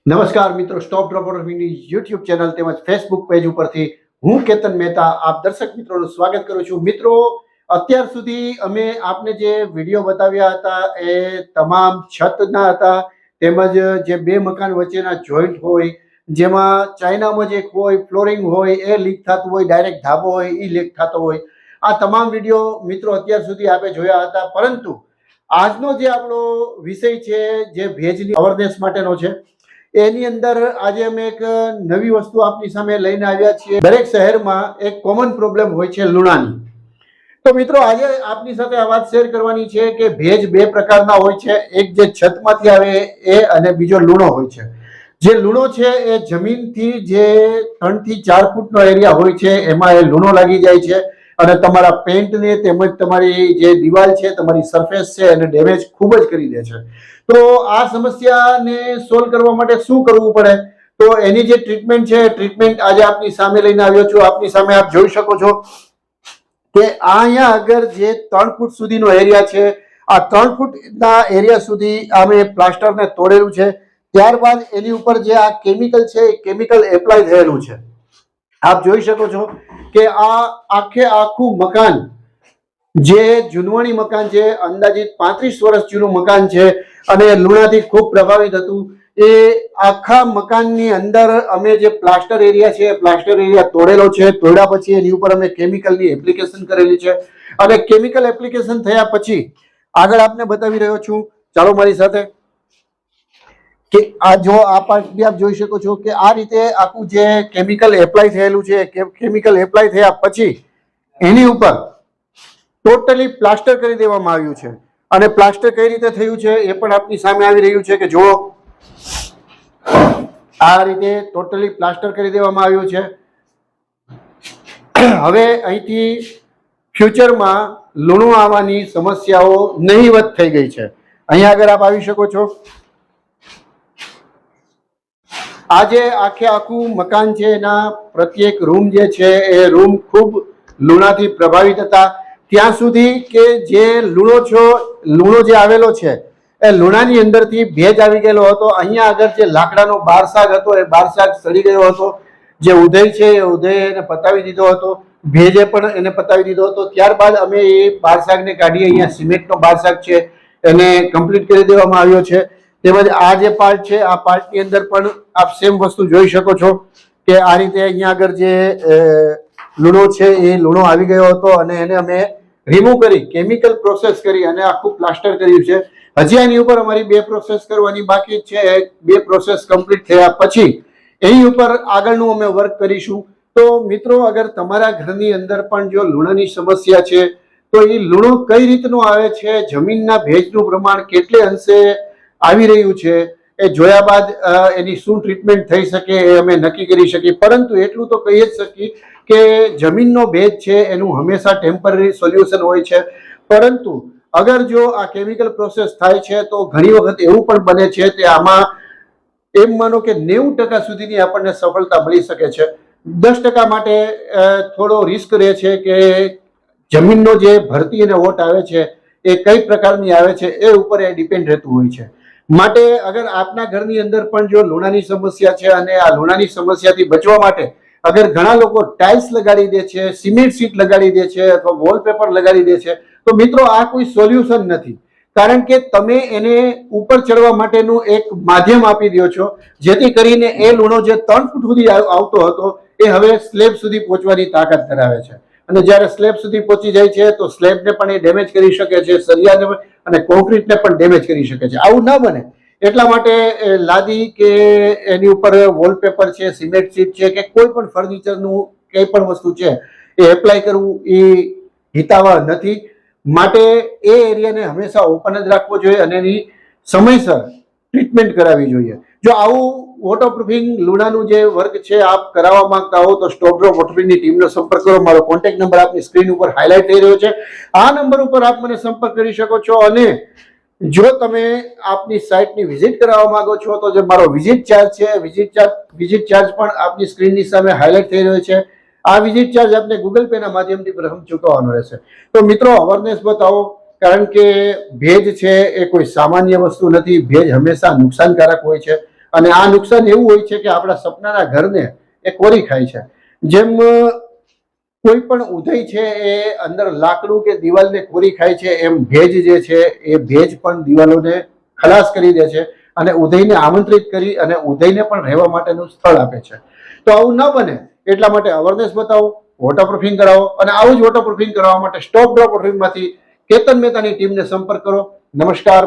નમસ્કાર મિત્રો, stop drop ઓટોની YouTube channel તેમજ ફેસબુક પેજ ઉપરથી હું કેતન મહેતા આપ દર્શક મિત્રોનું સ્વાગત કરું છું. મિત્રો, અત્યાર સુધી અમે આપને જે વિડીયો બતાવ્યા હતા એ તમામ છતના હતા, તેમજ જે બે મકાન વચ્ચેના જોઈન્ટ હોય, જેમાં ચાઇનામાં જે હોય ફ્લોરિંગ હોય એ લીક થતું હોય, ડાયરેક્ટ ધાબો હોય એ લીક થતો હોય. આ તમામ વિડીયો મિત્રો અત્યાર સુધી આપણે જોયા હતા, પરંતુ આજનો જે આપણો વિષય છે જે ભેજની અવેરનેસ માટેનો છે, એની અંદર આજે અમે એક નવી વસ્તુ આપની સામે લઈને આવ્યા છીએ. દરેક શહેરમાં એક કોમન પ્રોબ્લેમ હોય છે લૂણાની. તો મિત્રો, આજે આપની સાથે આ વાત શેર કરવાની છે કે ભેજ બે પ્રકારના હોય છે. એક જે છતમાંથી આવે એ, અને બીજો લૂણો હોય છે. જે લૂણો છે એ જમીનથી જે 3 થી 4 ફૂટનો એરિયા હોય છે એમાં એ લૂણો લાગી જાય છે અને તમારા પેન્ટને તેમજ તમારી જે દિવાલ છે, તમારી સરફેસ છે, એને ડેમેજ ખૂબ જ કરી દે છે. તો આ સમસ્યાને સોલ્વ કરવા માટે શું કરવું પડે, તો એની જે ટ્રીટમેન્ટ છે, ટ્રીટમેન્ટ આજે આપની સામે લઈને આવ્યો છું. આપની સામે આપ જોઈ શકો છો કે અહીંયા આગળ જે 3 ફૂટ સુધીનો એરિયા છે, આ 3 ફૂટના એરિયા સુધી અમે પ્લાસ્ટરને તોડેલું છે. ત્યારબાદ એની ઉપર જે આ કેમિકલ છે એ કેમિકલ એપ્લાય થયેલું છે. આપ જોઈ શકો છો કે આ આખે આખું મકાન, જે જૂનવાણી મકાન છે, અંદાજિત 35 વર્ષ જૂનું મકાન છે અને લૂણાથી ખૂબ પ્રભાવિત હતું. એ આખા મકાનની અંદર અમે જે પ્લાસ્ટર એરિયા છે, પ્લાસ્ટર એરિયા તોડેલો છે. તોડ્યા પછી એની ઉપર અમે કેમિકલની એપ્લિકેશન કરેલી છે અને કેમિકલ એપ્લિકેશન થયા પછી આગળ આપને બતાવી રહ્યો છું. ચાલો મારી સાથે. કે આ જો આ પાર્ટ બી આપ જોઈ શકો છો કે આ રીતે આખું જે કેમિકલ એપ્લાય થયેલું છે, કેમિકલ એપ્લાય થયા પછી એની ઉપર ટોટલી પ્લાસ્ટર કરી દેવામાં આવ્યું છે. અને પ્લાસ્ટર કઈ રીતે થયું છે એ પણ આપની સામે આવી રહ્યું છે કે જો આ રીતે ટોટલી પ્લાસ્ટર કરી દેવામાં આવ્યું છે. હવે અહીંથી ફ્યુચરમાં લૂણું આવવાની સમસ્યાઓ નહીવત થઈ ગઈ છે. અહીંયા આગળ આપ આવી શકો છો. આજે આખે આખું મકાન છે, એના પ્રત્યેક રૂમ જે છે એ રૂમ ખૂબ લૂણાથી પ્રભાવિત હતા. ત્યાં સુધી કે જે લૂણો જે આવેલો છે એ લૂણાની અંદરથી ભેજ આવી ગયેલો હતો. અહીંયા આગળ જે લાકડાનો બારશાગ હતો એ બારશાગ સડી ગયો હતો. જે ઉધઈ છે એ ઉધઈ એને પતાવી દીધો હતો, ભેજે પણ એને પતાવી દીધો હતો. ત્યારબાદ અમે એ બારશાગને કાઢી અહીંયા સિમેન્ટનો બારશાગ છે એને કમ્પ્લીટ કરી દેવામાં આવ્યો છે. તેમજ આ જે પાર્ટ છે, આ પાર્ટની અંદર પણ આપ સેમ વસ્તુ જોઈ શકો છો કે આ રીતે અહીંયા આગળ જે લૂણો છે એ લૂણો આવી ગયો હતો અને એને અમે રિમૂવ કરી, કેમિકલ પ્રોસેસ કરી અને આખું પ્લાસ્ટર કર્યું છે. હજી આની ઉપર અમારી 2 પ્રોસેસ કરવાની બાકી છે. 2 પ્રોસેસ કમ્પ્લીટ થયા પછી એની ઉપર આગળનું અમે વર્ક કરીશું. તો મિત્રો, અગર તમારા ઘરની અંદર પણ જો લૂણાની સમસ્યા છે તો એ લૂણો કઈ રીતનું આવે છે, જમીનના ભેજનું પ્રમાણ કેટલે અંશે આવી રહ્યું છે, એ જોયા બાદ એની શું ટ્રીટમેન્ટ થઈ શકે એ અમે નક્કી કરી શકીએ. પરંતુ એટલું તો કહી જ શકીએ કે જમીનનો ભેજ છે એનું હંમેશા ટેમ્પરરી સોલ્યુશન હોય છે. પરંતુ અગર જો આ કેમિકલ પ્રોસેસ થાય છે તો ઘણી વખત એવું પણ બને છે કે આમાં એમ માનો કે 90% સુધીની આપણને સફળતા મળી શકે છે. 10% માટે થોડો રિસ્ક રહે છે કે જમીનનો જે ભરતી અને ઓટ આવે છે એ કઈ પ્રકારની આવે છે એ ઉપર એ ડિપેન્ડ રહેતું હોય છે. માટે અગર આપના ઘરની અંદર પણ જો લૂણાની સમસ્યા છે અને આ લૂણાની સમસ્યાથી બચવા માટે અગર ઘણા લોકો ટાઇલ્સ લગાડી દે છે, સિમેન્ટ શીટ લગાડી દે છે અથવા વોલપેપર લગાડી દે છે, તો મિત્રો આ કોઈ સોલ્યુશન નથી. કારણ કે તમે એને ઉપર ચડવા માટેનું એક માધ્યમ આપી દો છો, જેથી કરીને એ લૂણો જે 3 ફૂટ સુધી આવતો હતો એ હવે સ્લેબ સુધી પહોંચવાની તાકાત ધરાવે છે. અને જ્યારે સ્લેબ સુધી પહોંચી જાય છે તો સ્લેબને પણ એ ડેમેજ કરી શકે છે, સળિયાને અને કોન્ક્રીટને પણ ડેમેજ કરી શકે છે. આવું ના બને એટલા માટે લાદી કે એની ઉપર વોલપેપર છે, સિમેન્ટ શીટ છે કે કોઈ પણ ફર્નિચરનું કંઈ પણ વસ્તુ છે એ એપ્લાય કરવું એ હિતાવહ નથી. માટે એ એરિયાને હંમેશા ઓપન જ રાખવો જોઈએ અને એની સમયસર ટ્રીટમેન્ટ કરાવવી જોઈએ. જો આવું વોટરપ્રૂફિંગ લૂણાનું જે વર્ક છે આપ કરાવવા માંગતા હો તો સ્ટોપ ડ્રોપ વોટરપ્રૂફિંગની ટીમનો સંપર્ક કરો. મારો કોન્ટેક્ટ નંબર આપની સ્ક્રીન ઉપર હાઇલાઇટ થઈ રહ્યો છે. આ નંબર ઉપર આપ મને સંપર્ક કરી શકો છો. અને જો તમે આપની સાઇટની વિઝિટ કરાવવા માંગો છો તો જે મારો વિઝિટ ચાર્જ છે, વિઝિટ ચાર્જ પણ આપની સ્ક્રીનની સામે હાઇલાઇટ થઈ રહ્યો છે. આ વિઝિટ ચાર્જ આપને ગૂગલ પે ના માધ્યમથી પ્રથમ ચૂકવવાનો રહેશે. તો મિત્રો, અવેરનેસ બતાવો, કારણ કે ભેજ છે એ કોઈ સામાન્ય વસ્તુ નથી. ભેજ હંમેશા નુકસાનકારક હોય છે અને આ નુકસાન એવું હોય છે કે આપણા સપનાના ઘરને એ કોરી ખાય છે. જેમ કોઈ પણ ઉધઈ છે એ અંદર લાકડું કે દિવાલને કોરી ખાય છે, એમ ભેજ જે છે એ ભેજ પણ દિવાલોને ખલાસ કરી દે છે અને ઉધઈને આમંત્રિત કરી અને ઉધઈને પણ રહેવા માટેનું સ્થળ આપે છે. તો આવું ન બને એટલા માટે અવેરનેસ બતાવો, વોટરપ્રૂફિંગ કરાવો, અને આવું જ વોટરપ્રૂફિંગ કરાવવા માટે સ્ટોપ ડ્રોપ વોટરપ્રૂફિંગમાંથી કેતન મહેતાની ટીમને સંપર્ક કરો. નમસ્કાર.